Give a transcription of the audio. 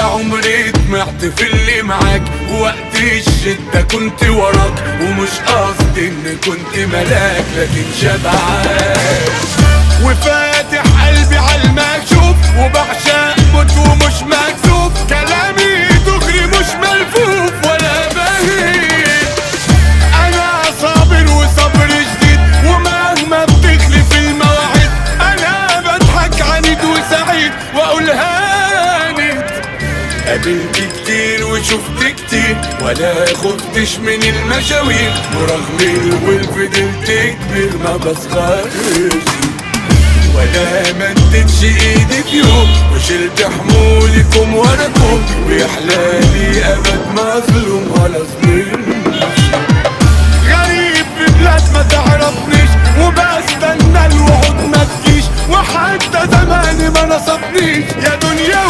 عمري طمعت في اللي معاك، ووقت الشدة كنت وراك، ومش قصدي اني كنت ملاك لكن شبعان. وفاتح قلبي عالمكشوف وبعشق موت ومش مكسوف، كلامي دغري مش ملفوف ولا بهيج. انا صابر وصبر جديد، ومهما بتخلف المواعيد انا بضحك عنيد وسعيد واقول هانت. قابلت كتير وشفت كتير ولا خفتش من المشاوير، ورغم الولف فضلت كبير ما بصغرش ولا مدتش ايدي في يوم، وشلت حمولكم وراكم ويحلالي ابد مظلوم ولا ظلمش. غريب في بلاد ما تعرفنيش وبستنى الوعود ما تجيش، وحتى زماني ما نصبنيش يا دنيا.